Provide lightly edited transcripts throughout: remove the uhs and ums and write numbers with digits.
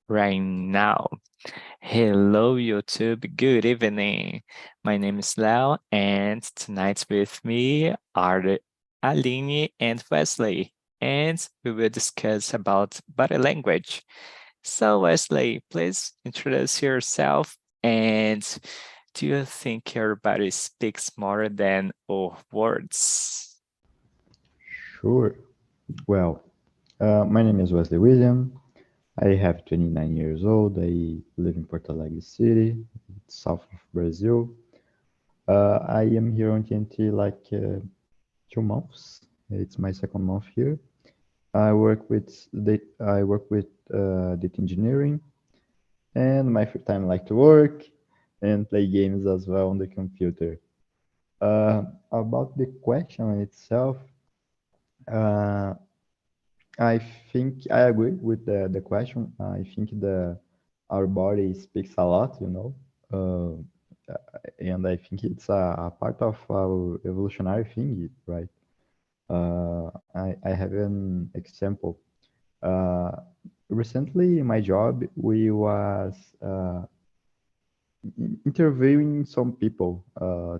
right now. Hello, YouTube. Good evening. My name is Lau, and tonight with me are Aline and Wesley, and we will discuss about body language. So, Wesley, please introduce yourself. And do you think your body speaks more than words? Sure. Well, my name is Wesley William. I have 29 years old. I live in Porto Alegre City, south of Brazil. I am here on TNT like 2 months. It's my second month here. I work with data engineering, and my free time I like to work and play games as well on the computer. About the question itself, uh, I think I agree with the question. I think our body speaks a lot, and I think it's a part of our evolutionary thing, right? I have an example. Uh, Recently, in my job, we was interviewing some people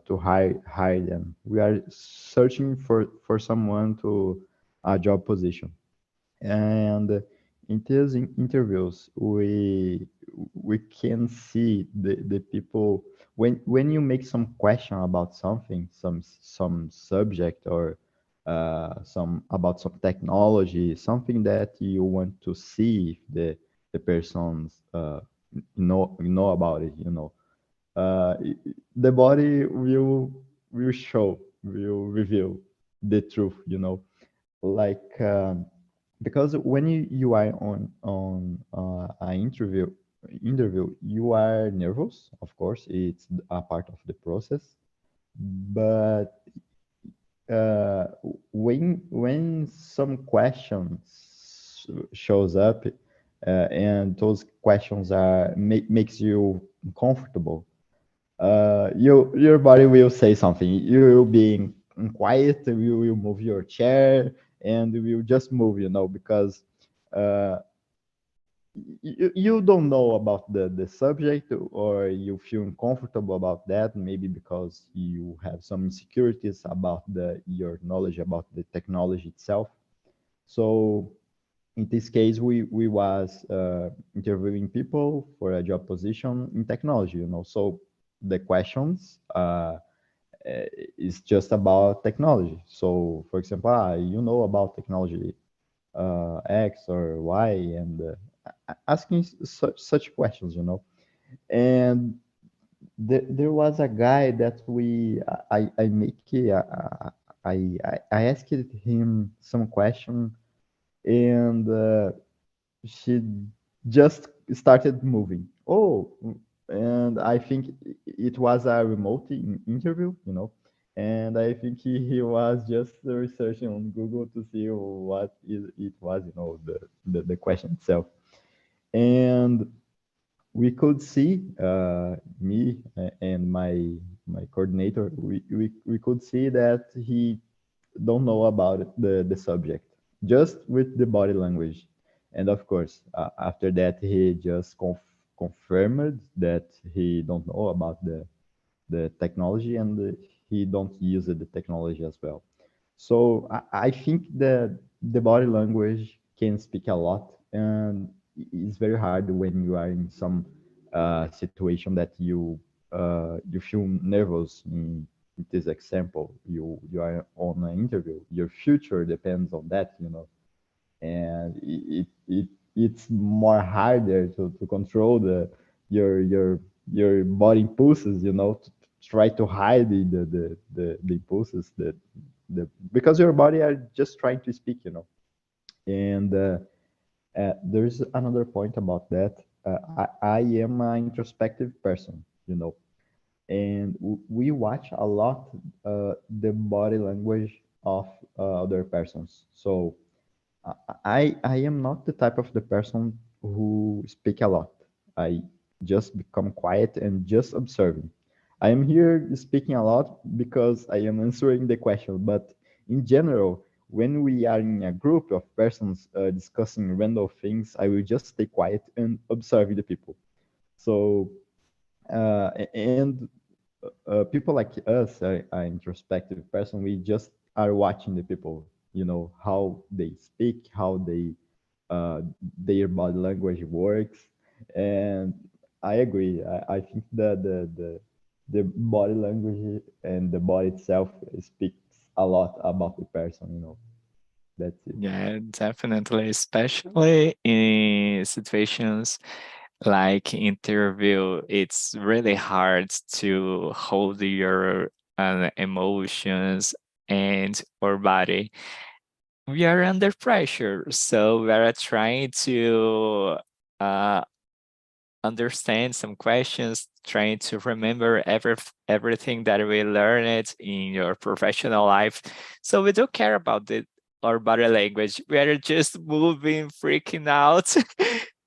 to hire them. We are searching for someone to a job position. And in these interviews, we can see the people when you make some question about something, some subject or some about some technology, something that you want to see if the person's know about it, uh, the body will show, will reveal the truth, like. Because when you are on an interview you are nervous, of course, it's a part of the process, but uh, when some questions shows up, and those questions makes you uncomfortable, your body will say something. You will be quiet, you will move your chair, and you will just move, because uh, you don't know about the subject, or you feel uncomfortable about that, maybe because you have some insecurities about your knowledge about the technology itself. So in this case, we was interviewing people for a job position in technology, so the questions is just about technology. So for example, about technology X or Y, and asking such questions, and there was a guy that I make I asked him some question, and she just started moving. Oh, and I think it was a remote interview, and I think he was just researching on Google to see what it was, the question itself. And we could see, me and my coordinator, we could see that he don't know about the subject, just with the body language. And of course, after that, he just confirmed that he don't know about the technology, and he don't use the technology as well. So I think that the body language can speak a lot, and it's very hard when you are in some situation that you feel nervous. In this example, you are on an interview. Your future depends on that, and it's more harder to control your body impulses, to try to hide the impulses that because your body are just trying to speak, and there's another point about that. I am an introspective person, and we watch a lot the body language of other persons. So I am not the type of the person who speak a lot. I just become quiet and just observing. I am here speaking a lot because I am answering the question, but in general, when we are in a group of persons discussing random things, I will just stay quiet and observe the people. So, and people like us are introspective person. We just are watching the people, how they speak, how uh, their body language works. And I agree. I think that the body language and the body itself speaks a lot about the person. That's it. Yeah, definitely, especially in situations like interview, it's really hard to hold your emotions and or body. We are under pressure, so we are trying to uh, understand some questions, trying to remember everything that we learned in your professional life. So we don't care about our body language. We are just moving, freaking out,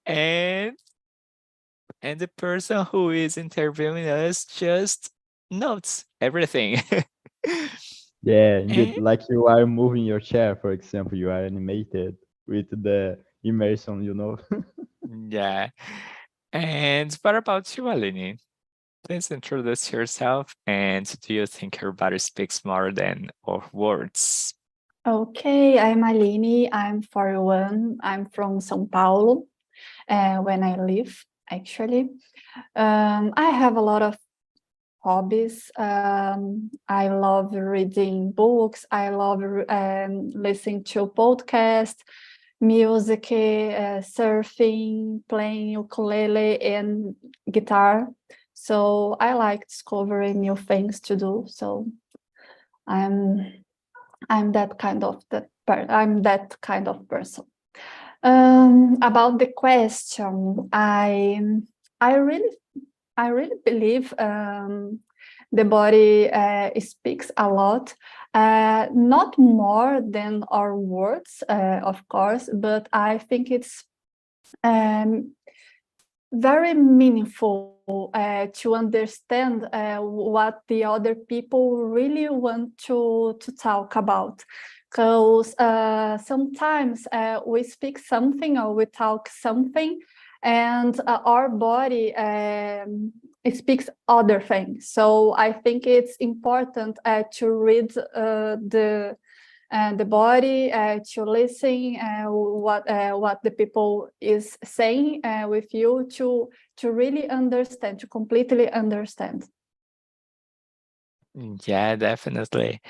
and the person who is interviewing us just notes everything. Yeah, indeed. And Like you are moving your chair, for example, you are animated with the immersion. yeah. And what about you, Aline? Please introduce yourself, and do you think your body speaks more than our words? Okay, I'm Aline. I'm 41. I'm from São Paulo, when I live, actually. I have a lot of hobbies. I love reading books. I love listening to podcasts, music, surfing, playing ukulele and guitar. So I like discovering new things to do. So I'm I'm that kind of person. About the question, I really I really believe the body speaks a lot, not more than our words, of course, but I think it's um, very meaningful to understand what the other people really want to talk about. Because sometimes we speak something or we talk something, and our body it speaks other things. So I think it's important to read the body, to listen what the people is saying with you, to really understand, to completely understand. Yeah, definitely.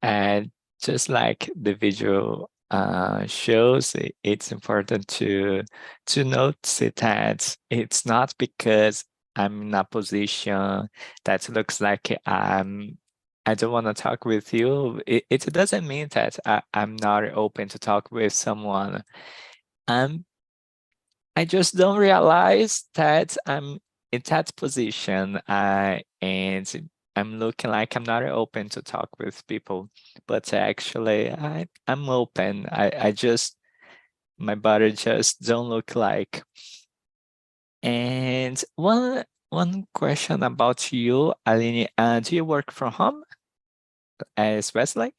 And just like the video shows, it's important to notice it that it's not because I'm in a position that looks like I don't want to talk with you. It doesn't mean that I'm not open to talk with someone. Um, I just don't realize that I'm in that position, and I'm looking like I'm not open to talk with people, but actually I'm open. I just my body just don't look like. And one question about you, Aline, do you work from home as Wesley?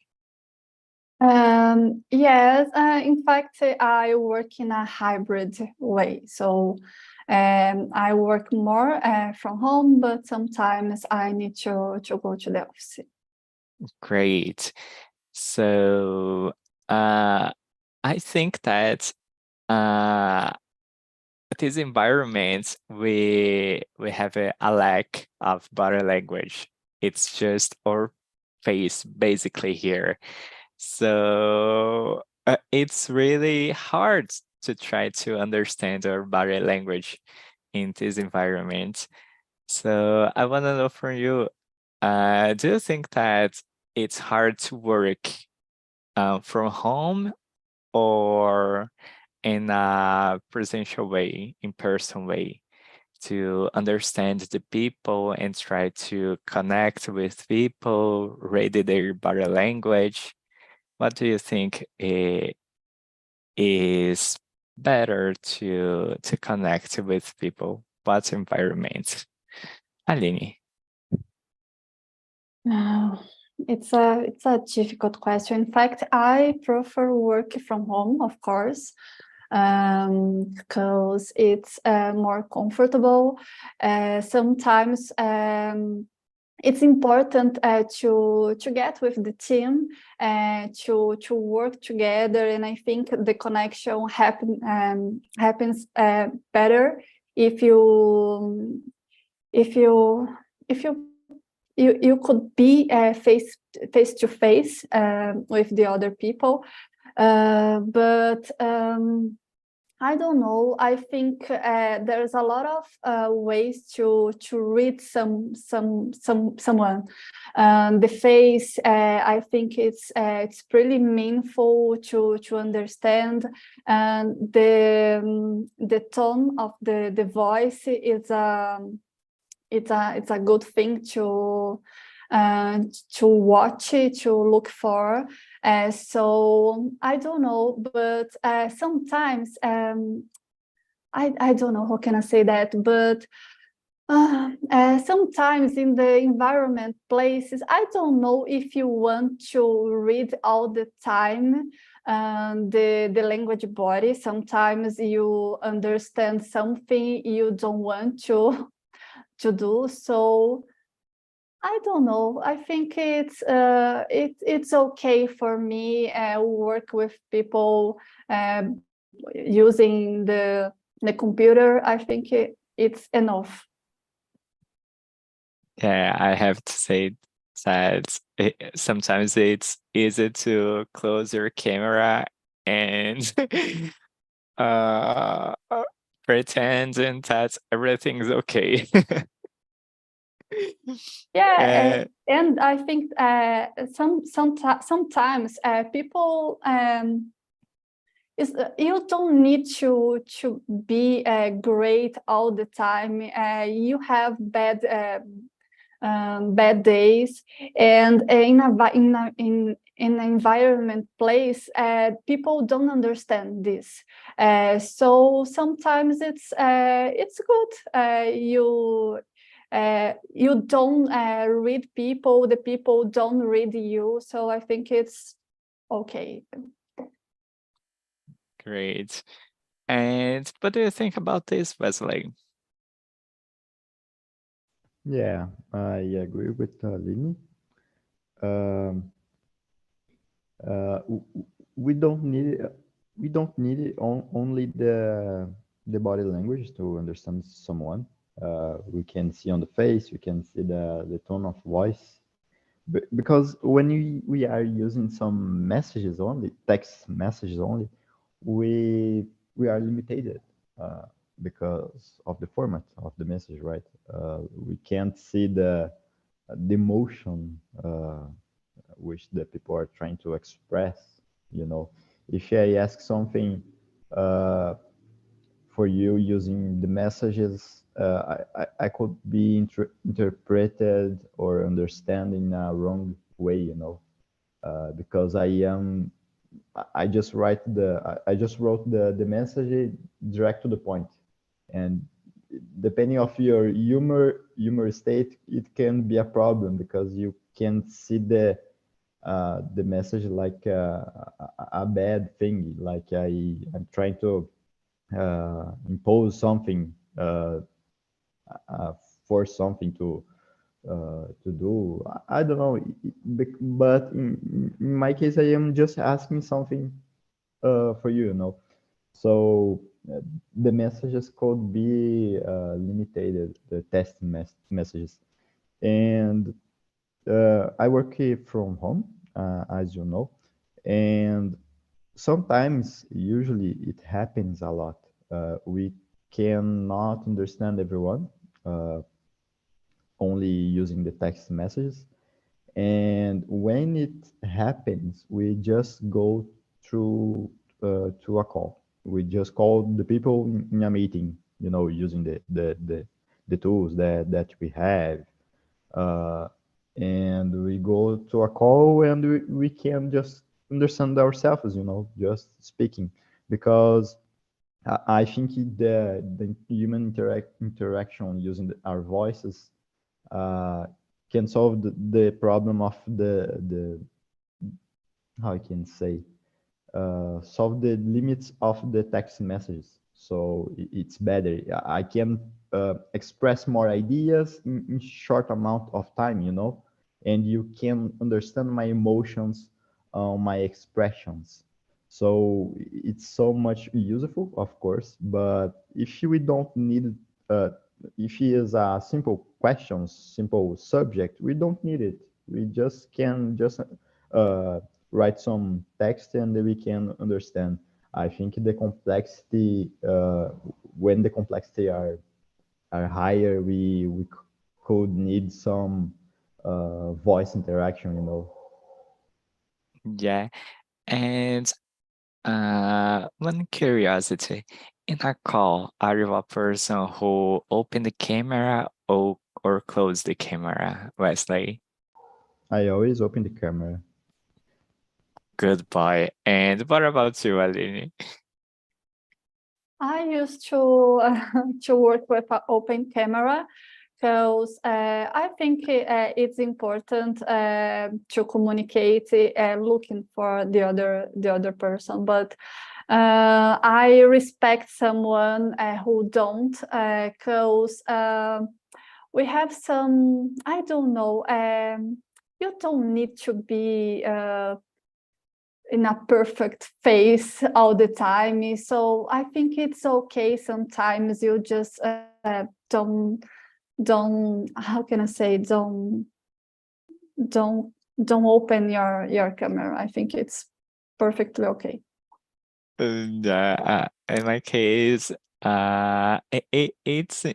Yes, in fact, I work in a hybrid way. So I work more from home, but sometimes I need to go to the office. Great. So I think that uh this environment we have a lack of body language. It's just our face basically here. So it's really hard to try to understand our body language in this environment. So I want to know from you, do you think that it's hard to work from home or in a presential way, in person way, to understand the people and try to connect with people, read their body language? What do you think is better to connect with people? What environment? Aline. It's a difficult question. In fact, I prefer work from home, of course, because it's more comfortable. Sometimes it's important to get with the team, to work together, and I think the connection happens better if you if you if you could be face to face with the other people, but I don't know. I think there's a lot of ways to read someone. The face, I think it's pretty meaningful to understand, and the tone of the voice is it's a good thing to watch it, to look for. So I don't know, but sometimes I don't know how can I say that, but sometimes in the environment places, I don't know if you want to read all the time the language body. Sometimes you understand something you don't want to do. So I don't know. I think it's okay for me work with people using the computer. I think it's enough. Yeah, I have to say that sometimes it's easy to close your camera and uh, pretending that everything's okay. Yeah, and I think sometimes people you don't need to be great all the time. You have bad days, and in an environment place, people don't understand this. So sometimes it's good. You don't read people, the people don't read you. So I think it's okay. Great. And what do you think about this, Wesley? Yeah, I agree with Lini. We don't need only the body language to understand someone. We can see on the face, we can see the tone of voice. Because when we are using some messages only, text messages only, we are limited because of the format of the message, right? We can't see the emotion which the people are trying to express. You know, if I ask something for you using the messages, I could be interpreted or understand in a wrong way, you know, because I just wrote the message direct to the point, and depending of your humor state, it can be a problem because you can see the message like a bad thing, like I'm trying to impose something, force something to do. I don't know, but in my case, I am just asking something for you, you know. So the messages could be limited, the test messages, and I work here from home, as you know, and sometimes, usually, it happens a lot. We cannot understand everyone only using the text messages. And when it happens, we just go through to a call. We just call the people in a meeting, you know, using the tools that we have. Uh, and we go to a call and we can just understand ourselves, you know, just speaking. Because I think the human interaction using our voices uh, can solve the problem of the how I can say, solve the limits of the text messages. So it's better. I can express more ideas in short amount of time, you know, and you can understand my emotions, my expressions. So it's so much useful, of course, but if we don't need, if it is a simple question, simple subject, we don't need it. We just can just write some text and we can understand. I think the complexity, when the complexity are higher, we could need some voice interaction, you know. Yeah, and one curiosity. In a call, are you a person who open the camera or close the camera, Wesley? I always open the camera. Good boy. And what about you, Aline? I used to to work with an open camera because I think it's important to communicate looking for the other person. But I respect someone who don't, because we have some, I don't know. You don't need to be in a perfect face all the time. So I think it's okay sometimes you just don't how can I say don't open your camera. I think it's perfectly okay. In my case, it's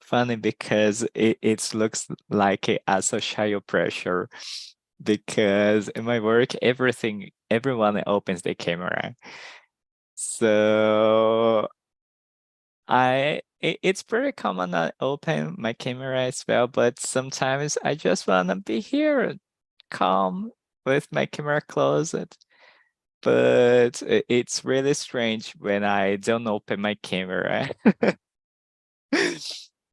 funny because it looks like a social pressure, because in my work, everyone opens the camera. So it's pretty common I open my camera as well, but sometimes I just wanna be here calm with my camera closed. But it's really strange when I don't open my camera.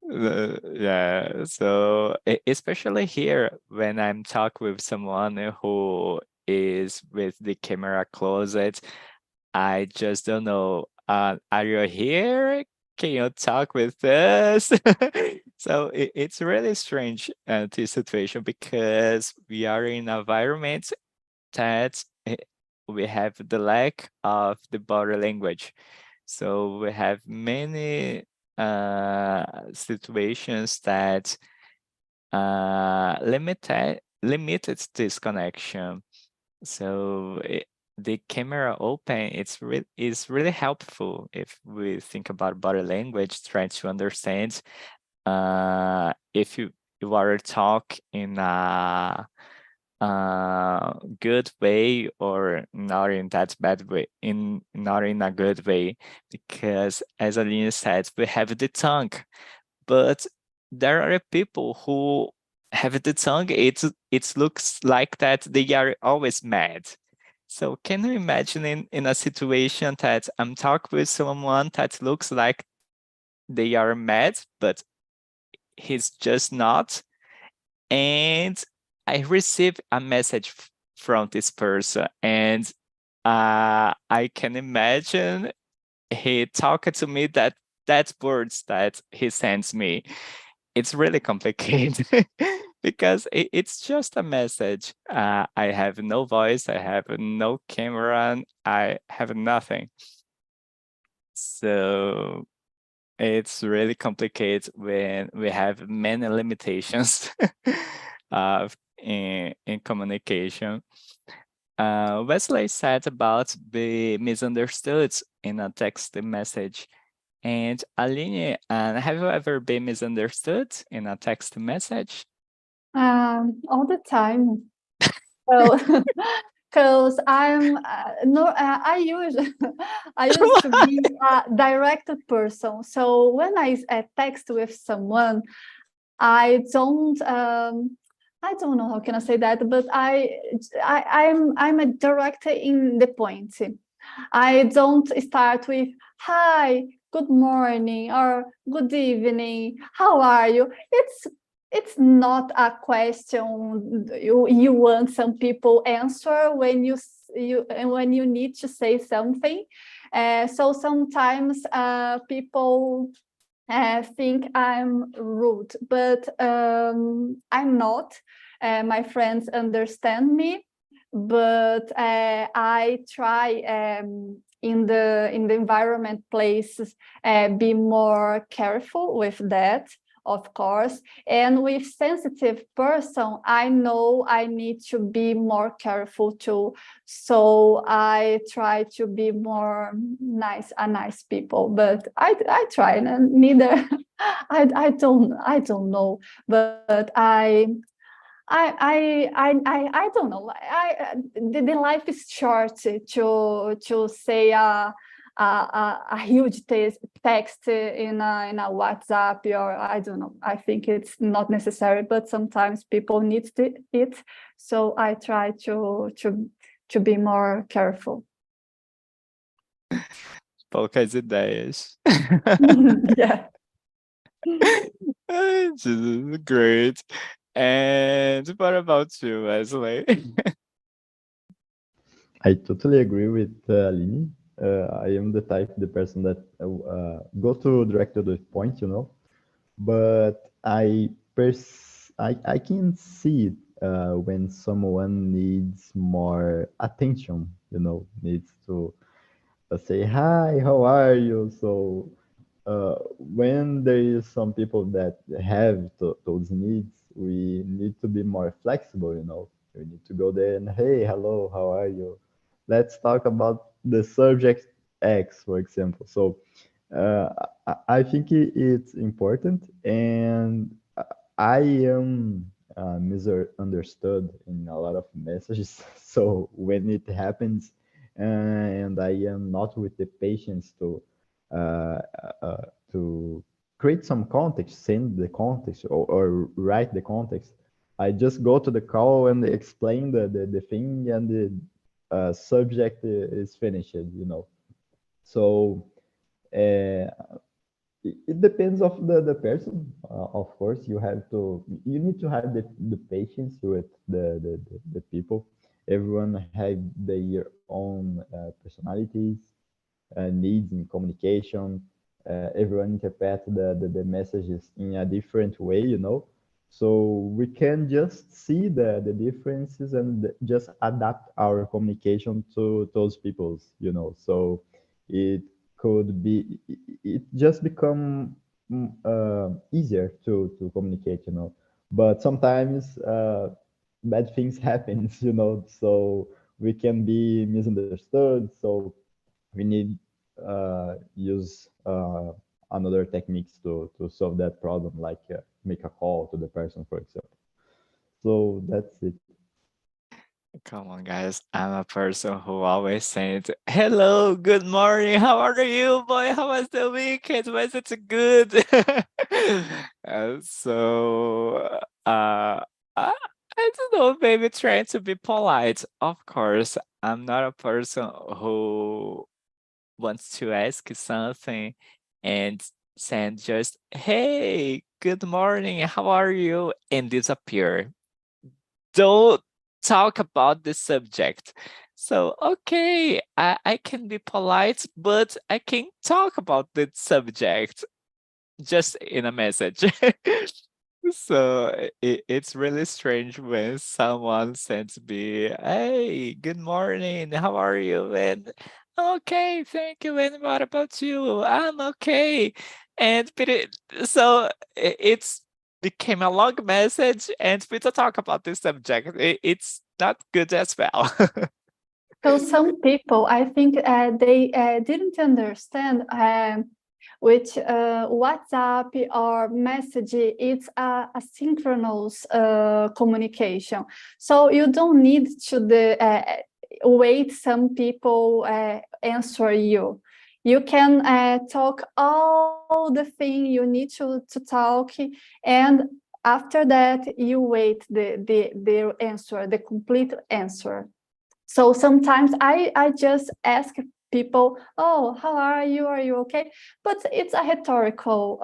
Yeah, so especially here when I'm talking with someone who is with the camera closed, I just don't know. Are you here? Can you talk with us? So it's really strange, this situation, because we are in an environment that we have the lack of the body language. So we have many situations that limited this connection. So the camera open, is really helpful if we think about body language, trying to understand if you are talk in a good way or not in that bad way, not in a good way, because as Aline said, we have the tongue, but there are people who have the tongue, it looks like that they are always mad. So can you imagine in a situation that I'm talking with someone that looks like they are mad, but he's just not, and I received a message from this person, and I can imagine he talking to me that words that he sends me. It's really complicated because it's just a message. I have no voice, I have no camera, I have nothing. So it's really complicated when we have many limitations in communication. Wesley said about the misunderstood in a text message. And Aline, have you ever been misunderstood in a text message? All the time. So, because I'm no, I used I used to be a direct person. So when I text with someone, I don't know how can I say that, but I'm a direct in the point. I don't start with hi, good morning, or good evening, how are you? it's not a question you want some people answer when you need to say something. So sometimes people think I'm rude, but I'm not. My friends understand me, but I try in the environment places be more careful with that, of course. And with sensitive person, I know I need to be more careful too. So I try to be more nice people, but I try, and neither I don't know, but I don't know. The life is short to say a huge text in a WhatsApp, or I don't know. I think it's not necessary, but sometimes people need it. So I try to be more careful. Poucas ideias. Yeah. This is great. And what about you, Wesley? I totally agree with Aline. I am the person that go to direct to the point, but I can see when someone needs more attention, needs to say hi, how are you? So when there is some people that have those needs, we need to be more flexible. We need to go there and, hey, hello, how are you? Let's talk about the subject X, for example. So I think it's important, and I am misunderstood in a lot of messages. So when it happens, and I am not with the patience uh, to create some context, send the context, or write the context, I just go to the call and explain the thing, and the subject is finished. So uh, it depends of the person. Of course, you need to have the patience with the people. Everyone have their own personalities, needs in communication. Everyone interprets the messages in a different way, so we can just see the differences and just adapt our communication to those people's, so it could be, it just become easier to communicate, but sometimes bad things happens, so we can be misunderstood. So we need use another techniques to solve that problem, like make a call to the person, for example. So that's it. Come on, guys. I'm a person who always says, hello, good morning. How are you, boy? How was the weekend? Was it good? So, I don't know, maybe trying to be polite. Of course, I'm not a person who wants to ask something and send just, hey, good morning. How are you? And disappear. Don't talk about the subject. So, okay, I can be polite, but I can talk about the subject just in a message. So it's really strange when someone sends me, hey, good morning, how are you? And okay, thank you. And what about you? I'm okay. And so it's became a long message, and we don't talk about this subject. It's not good as well. So some people, I think, they didn't understand which WhatsApp or message, it's a asynchronous communication. So you don't need to wait some people answer you. You can talk all the thing you need to talk, and after that you wait the answer, the complete answer. So sometimes I just ask people, oh, how are you? Are you okay? But it's a rhetorical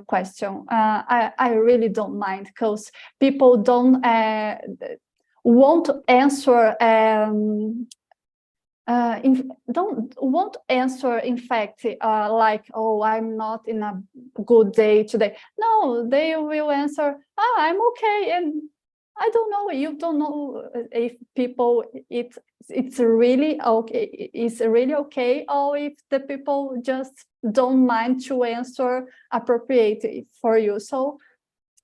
question. I really don't mind, because people don't won't answer. Won't answer, in fact, like, oh, I'm not in a good day today. No, they will answer, I'm okay. And I don't know, you don't know if people, it's really okay, it's really okay, or if the people just don't mind to answer appropriately for you. So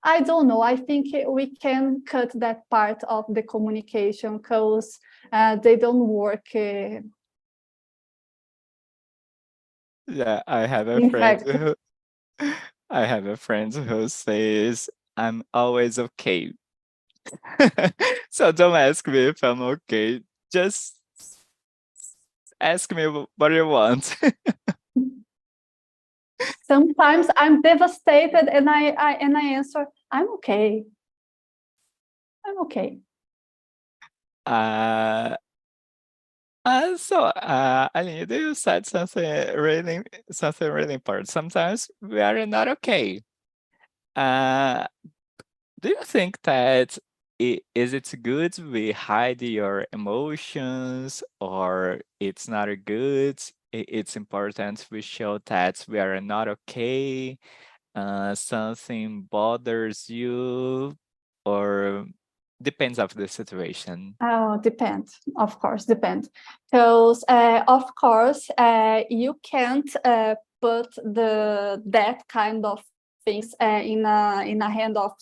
I don't know. I think we can cut that part of the communication, because they don't work. Yeah, I have a In friend fact, who I have a friend who says I'm always okay. So don't ask me if I'm okay. Just ask me what you want. sometimes I'm devastated, and I answer, I'm okay. I'm okay. Aline, you said something really important. Sometimes we are not okay. Uh, do you think that is it good we hide your emotions, or it's not good? It's important we show that we are not okay. Something bothers you, or depends of the situation. Oh, depends. Of course, depends. Because of course, you can't put that kind of things in a hand of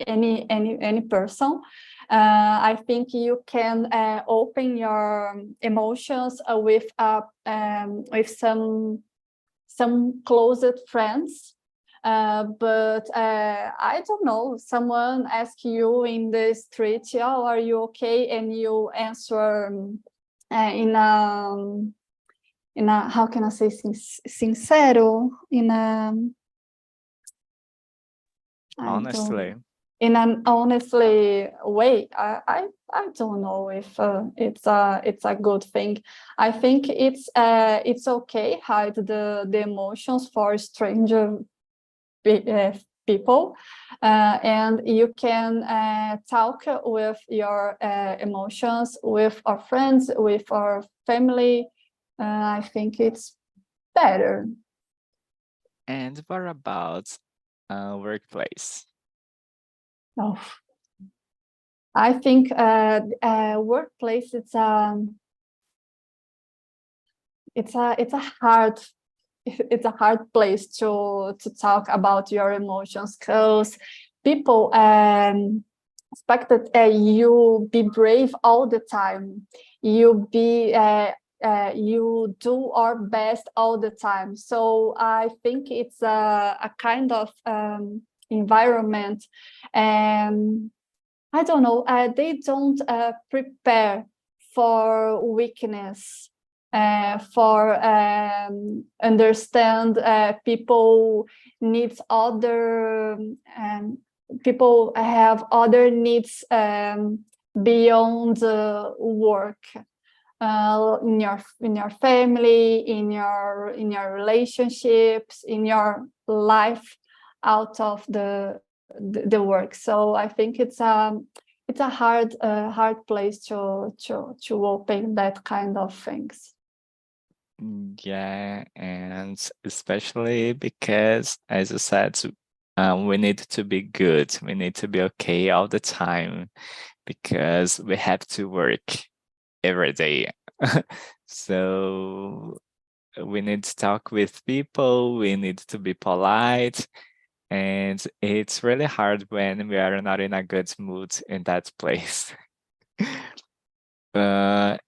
any person. I think you can open your emotions with some closed friends. But I don't know, someone asks you in the street, oh, are you okay? And you answer in a, how can I say, sincero, in a, Honestly. in an honestly way. I don't know if it's a good thing. I think it's okay hide the emotions for stranger people, and you can talk with your emotions with our friends, with our family. I think it's better. And what about workplace? Oh, I think workplace, it's a hard it's a hard place to talk about your emotions, because people expect that you be brave all the time, you do our best all the time. So I think it's a kind of environment, and I don't know, they don't prepare for weakness, for understand people needs other, people have other needs beyond work, in your family, in your relationships, in your life out of the work. So I think it's a hard place to open that kind of things. Yeah, and especially because, as you said, we need to be good. We need to be okay all the time because we have to work every day. So we need to talk with people, we need to be polite, and it's really hard when we are not in a good mood in that place.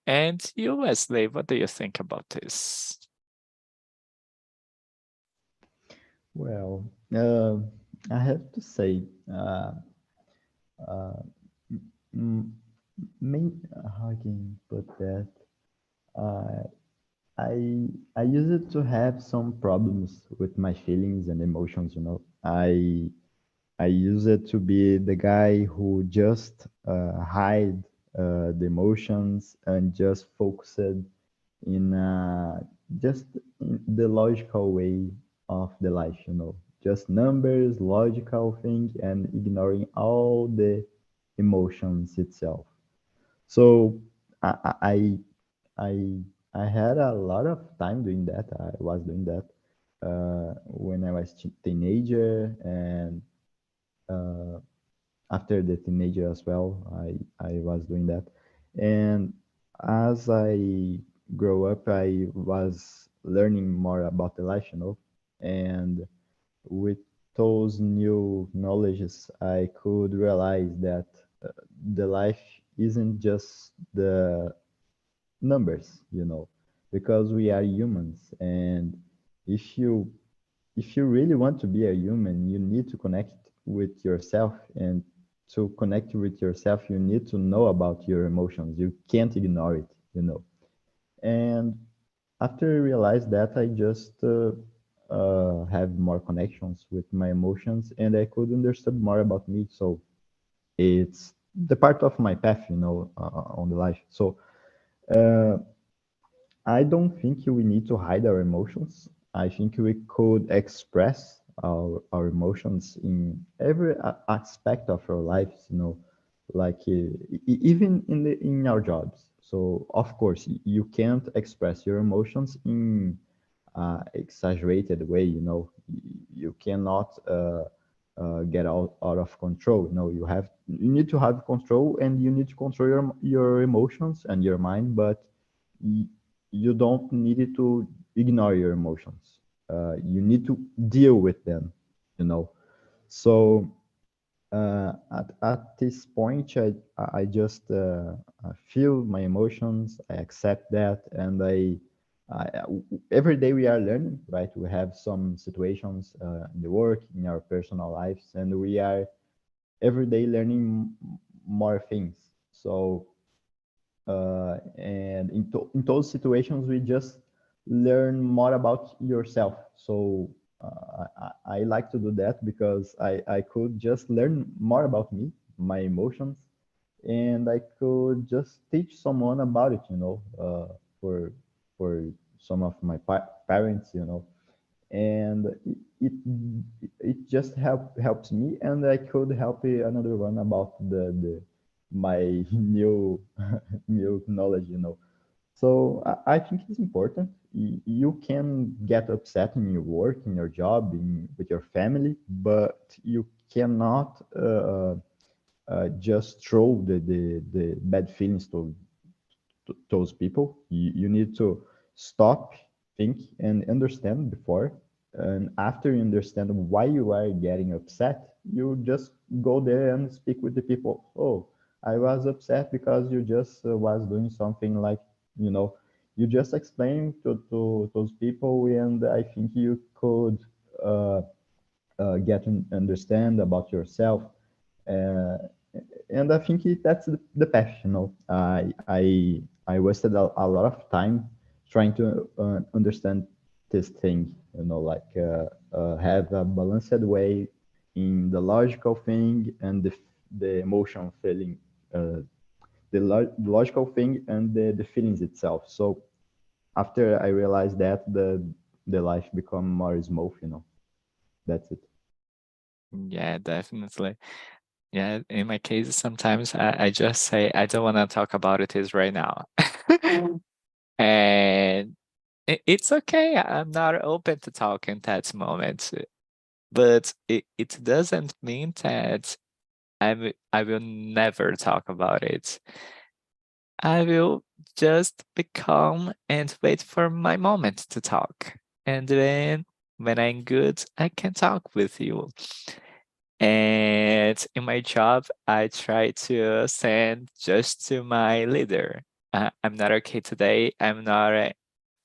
And you, Wesley, what do you think about this? Well, I have to say, how I can put that? Uh, I used to have some problems with my feelings and emotions. I used to be the guy who just hide the emotions and just focused in just in the logical way of the life, just numbers, logical thing, and ignoring all the emotions itself. So I I I had a lot of time doing that. I was doing that when I was teenager, and uh, after the teenager as well. I was doing that, and as I grow up, I was learning more about the life, and with those new knowledges, I could realize that the life isn't just the numbers, because we are humans, and if you if you really want to be a human, you need to connect with yourself, and to connect with yourself, you need to know about your emotions. You can't ignore it. And after I realized that, I just have more connections with my emotions, and I could understand more about me. So it's the part of my path, on the life. So uh, I don't think we need to hide our emotions. I think we could express our emotions in every aspect of our lives, like even in our jobs. So of course, you can't express your emotions in exaggerated way. You cannot get out of control. No, you need to have control, and you need to control your emotions and your mind, but y- you don't need it to ignore your emotions. You need to deal with them, you know. So at this point, I just feel my emotions. I accept that, and I every day we are learning, right? We have some situations in the work, in our personal lives, and we are every day learning more things. So and in those situations, we just learn more about yourself. So I like to do that because I could just learn more about me, my emotions, and I could just teach someone about it, for for some of my parents, and it it just helps me, and I could help another one about the my new knowledge, So I think it's important. You can get upset in your work, in your job, with your family, but you cannot just throw the bad feelings to those people. You need to stop, think, and understand before. And after you understand why you are getting upset, you just go there and speak with the people. Oh, I was upset because you just was doing something like, you know, you just explain to those people, and I think you could uh, get to understand about yourself. Uh, and I think that's the path. I wasted a lot of time trying to understand this thing. Like have a balanced way in the logical thing and the emotional feeling, the logical thing and the feelings itself. So after I realized that, the life become more smooth. That's it. Yeah, definitely. Yeah, in my case, sometimes I just say I don't want to talk about it is right now. And it's okay. I'm not open to talk in that moment. But it doesn't mean that I will never talk about it. I will just be calm and wait for my moment to talk. And then when I'm good, I can talk with you. And in my job, I try to send just to my leader. I'm not okay today. I'm not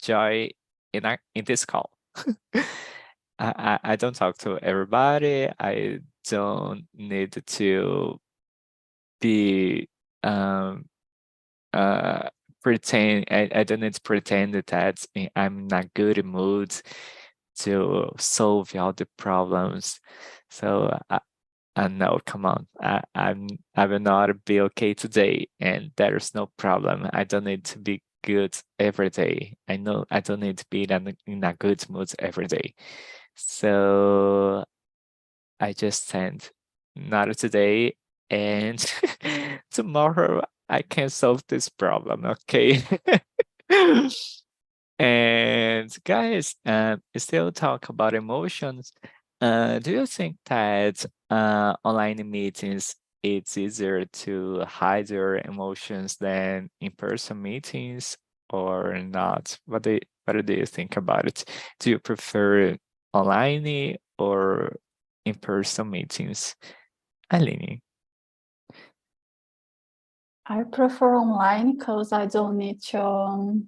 joy in this call. I don't talk to everybody. I don't need to be um uh pretend. I don't need to pretend that I'm not good in mood to solve all the problems. So no, come on. I will not be okay today, and there's no problem. I don't need to be good every day. I know I don't need to be in a good mood every day. So I just sent not today, and tomorrow I can solve this problem, okay? And guys, still talk about emotions. Do you think that online meetings it's easier to hide your emotions than in-person meetings or not? What do you think about it? Do you prefer online or in-person meetings? Aline. I prefer online because I don't need to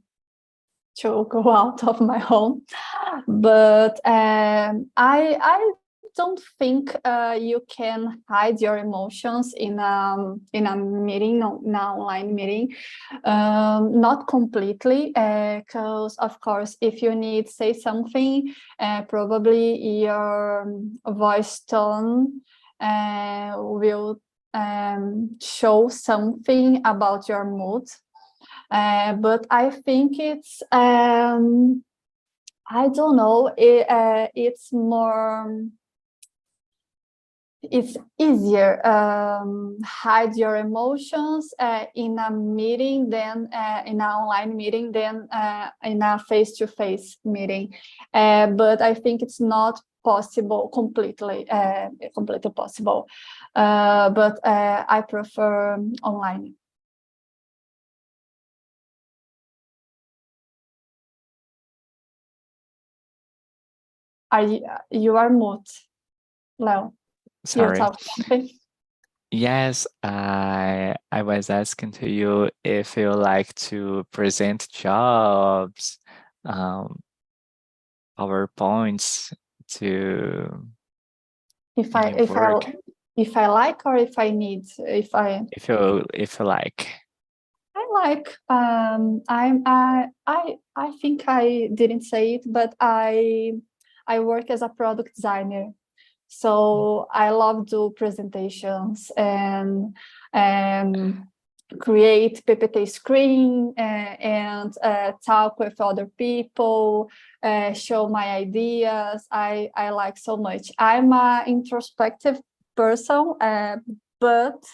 go out of my home. But I don't think you can hide your emotions in a meeting, in an online meeting. Not completely, because of course, if you need to say something, probably your voice tone will show something about your mood. But I think it's I don't know, it's more, it's easier hide your emotions in a meeting than in an online meeting than in a face-to-face meeting. But I think it's not possible completely possible. But I prefer online. You are mute, Leo. You Sorry. talk something? Yes, I was asking to you if you like to present jobs, PowerPoints to If in I your if I work, if I like or if I need, if I if you like. I like I think I didn't say it, but I work as a product designer. So I love do presentations and create PPT screen and talk with other people, show my ideas. I like so much. I'm an introspective person, but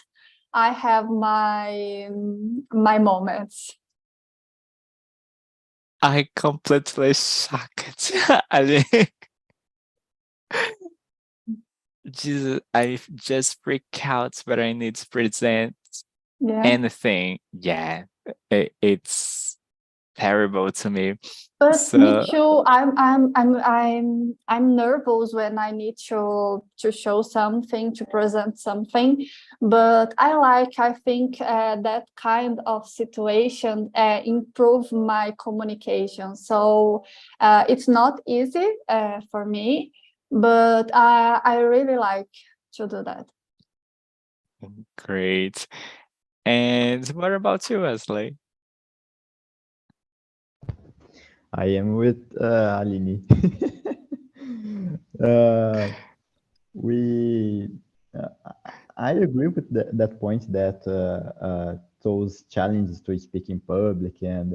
I have my moments. I completely shocked. I mean, Jesus, I just freak out, but I need to present Yeah. anything. Yeah, it's terrible to me. But So me too. I'm nervous when I need to show something, to present something. But I think that kind of situation improve my communication. So it's not easy for me, but I really like to do that. great. And what about you, Wesley? I am with Aline. uh, we, uh, I agree with that point that those challenges to speak in public and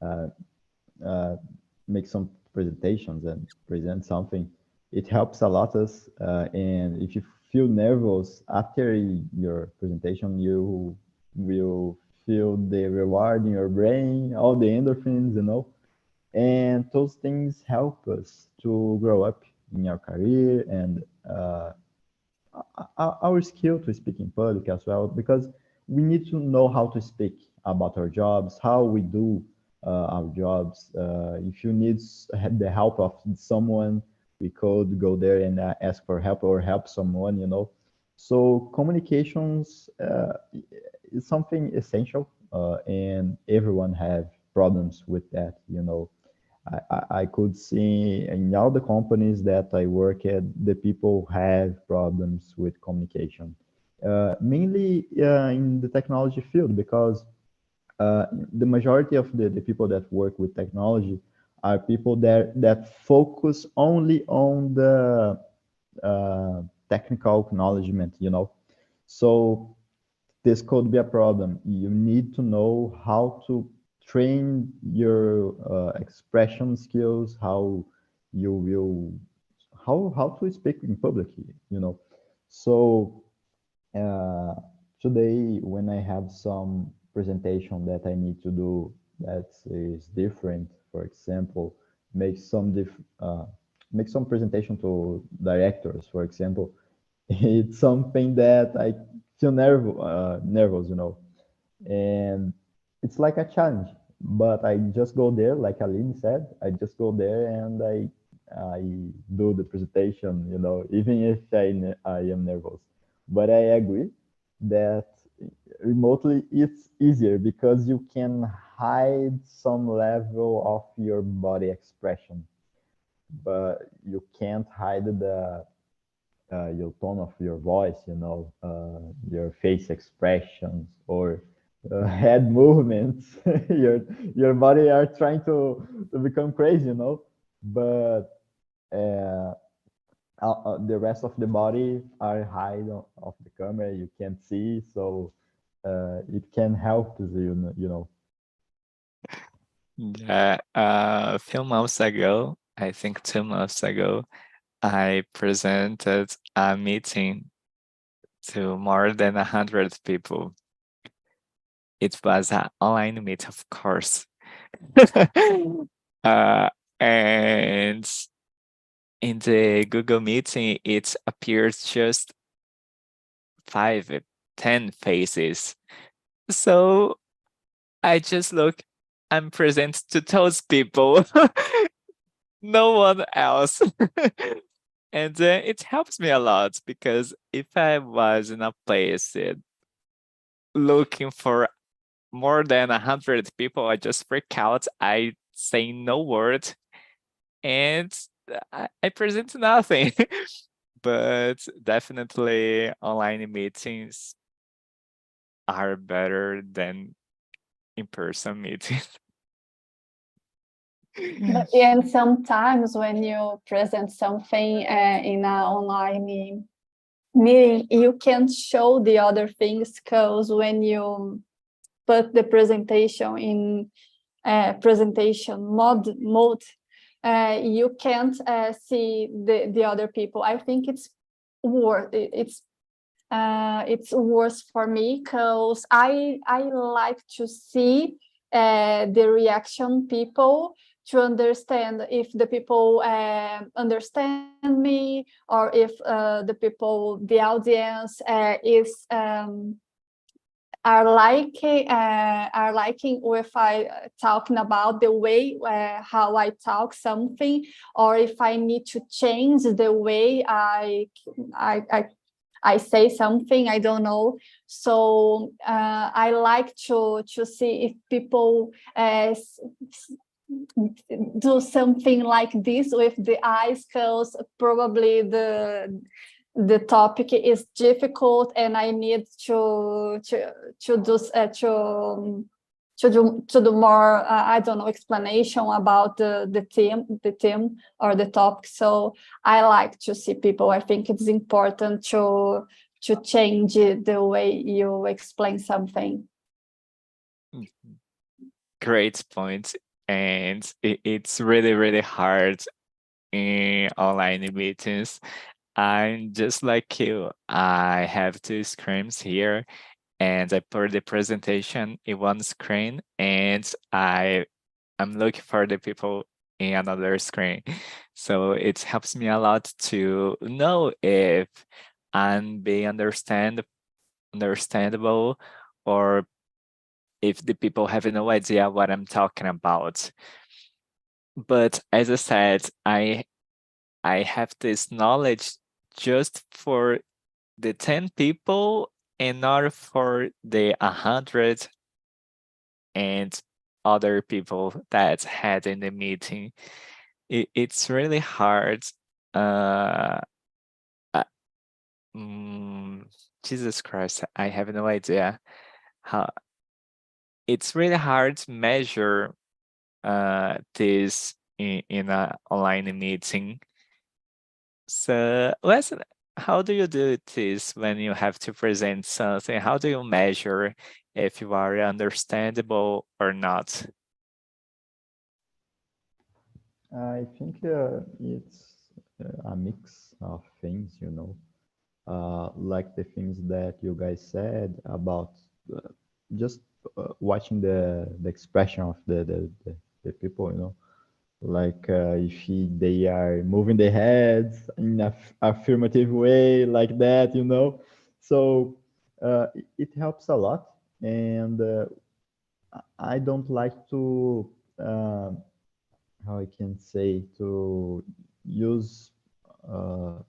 uh, make some presentations and present something, it helps a lot us. And if you feel nervous after your presentation, you will feel the reward in your brain, all the endorphins, and those things help us to grow up in our career and our skill to speak in public as well, because we need to know how to speak about our jobs, how we do our jobs. If you need the help of someone, we could go there and ask for help or help someone. So communications is something essential, and everyone have problems with that. I could see in all the companies that I work at, the people have problems with communication, mainly in the technology field, because the majority of the people that work with technology are people that focus only on the technical acknowledgement. So this could be a problem. You need to know how to train your expression skills, how you will, how to speak in public, you know. So today, when I have some presentation that I need to do that is different, for example, make some make some presentation to directors, for example, it's something that I feel nervous, you know, and it's like a challenge. But I just go there, like Aline said, I just go there and I do the presentation, you know, even if I am nervous. But I agree that remotely it's easier because you can hide some level of your body expression, but you can't hide the your tone of your voice, you know, your face expressions or head movements. Your body are trying to become crazy, you know, but uh, the rest of the body are hide of the camera. You can't see, so it can help you, you know. Yeah, a few months ago, I think 2 months ago, I presented a meeting to more than 100 people. It was an online meet, of course. And in the Google meeting, it appears just 5, 10 faces. So I just look and present to those people, no one else. And it helps me a lot because if I was in a place looking for more than 100 people, I just freak out. I say no word and I present nothing. But definitely online meetings are better than in-person meetings. And sometimes when you present something in an online meeting, you can't show the other things because when you put the presentation in presentation mode, you can't see the other people. I think it's worse for me because I like to see the reaction people to understand if the people understand me or if the audience is are liking if I talking about the way how I talk something, or if I need to change the way I say something, I don't know. So I like to see if people do something like this with the eyes, because probably the topic is difficult and I need to do more I don't know, explanation about the theme or the topic. So I like to see people. I think it's important to change the way you explain something. Great point. And it's really, really hard in online meetings. I'm just like you. I have 2 screens here and I put the presentation in one screen and I'm looking for the people in another screen. So it helps me a lot to know if I'm being understandable or if the people have no idea what I'm talking about. But as I said, I have this knowledge just for the 10 people and not for the 100 and other people that had in the meeting. It's really hard. Uh, uh, Jesus Christ, I have no idea how. It's really hard to measure this in an online meeting. So how do you do this when you have to present something? How do you measure if you are understandable or not? I think it's a mix of things, you know, like the things that you guys said about just watching the expression of the people, you know, like if they are moving their heads in a affirmative way like that, you know. So it helps a lot, and I don't like to how I can say, to use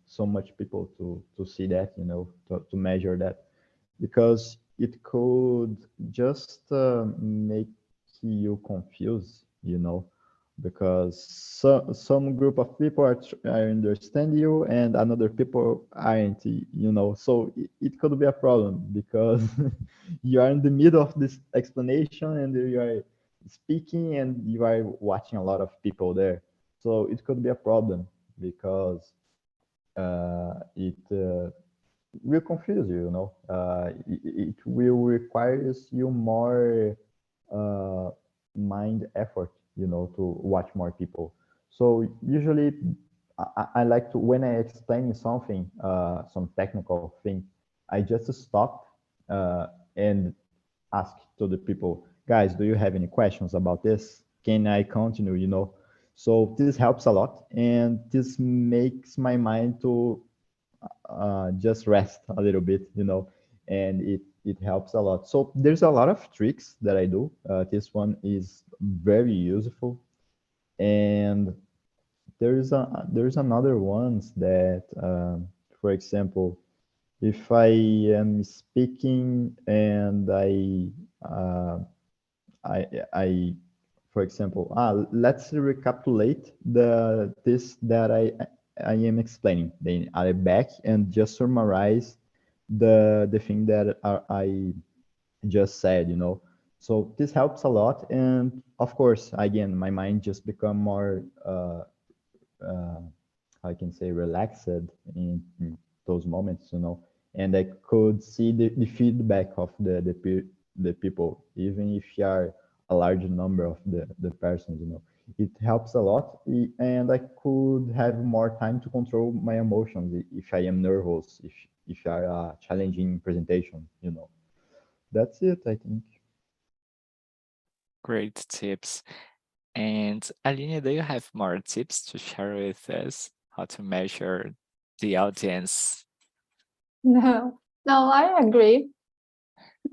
so much people to see that, you know, to measure that, because it could just make you confused, you know, because some group of people are understand you and another people aren't, you know. So it could be a problem because you are in the middle of this explanation and you are speaking and you are watching a lot of people there. So it could be a problem because it will confuse you, you know. It will require you more uh, mind effort, you know, to watch more people. So usually I like to, when I explain something, some technical thing, I just stop and ask to the people, guys, do you have any questions about this? Can I continue, you know? So this helps a lot, and this makes my mind to just rest a little bit, you know, and it helps a lot. So there's a lot of tricks that I do. This one is very useful, and there's another ones that, for example, if I am speaking and uh, I, for example, let's recapitulate the this that I am explaining. Then I back and just summarize the thing that I just said, you know. So this helps a lot, and of course, again, my mind just become more uh, I can say relaxed in those moments, you know, and I could see the feedback of the people, even if you are a large number of the persons, you know. It helps a lot, and I could have more time to control my emotions if I am nervous, if I are a challenging presentation, you know. That's it, I think. Great tips. And Aline, do you have more tips to share with us how to measure the audience? No, no, I agree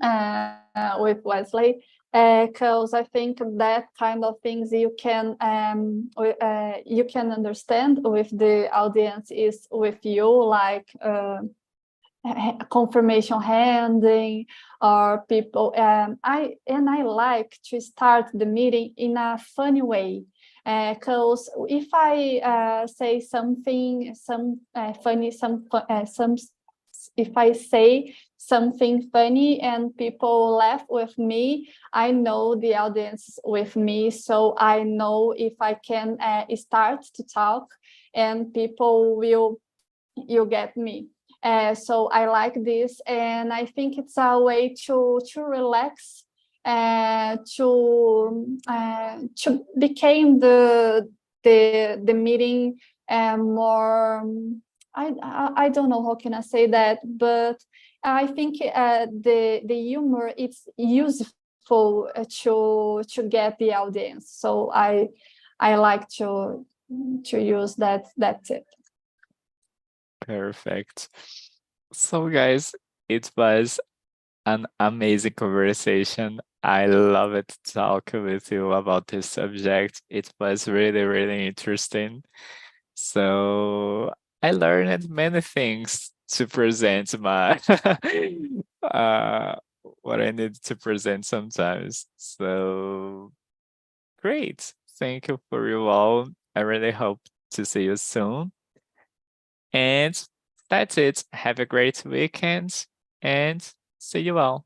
with Wesley, because I think that kind of things you can understand with the audience is with you, like confirmation handing or people. I like to start the meeting in a funny way, because if I say something, funny, if I say something funny and people laugh with me, I know the audience is with me, so I know if I can start to talk and people will get me. So I like this, and I think it's a way to relax, to become the meeting more. I don't know how can I say that, but I think the humor it's useful to get the audience. So I like to use that. That's it. Perfect. So, guys, it was an amazing conversation. I love it to talk with you about this subject. It was really, really interesting. So I learned many things to present my uh, what I need to present sometimes. So great. Thank you for you all. I really hope to see you soon. And that's it. Have a great weekend and see you all.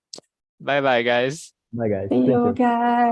Bye bye, guys. Bye, guys. See Thank you you. guys.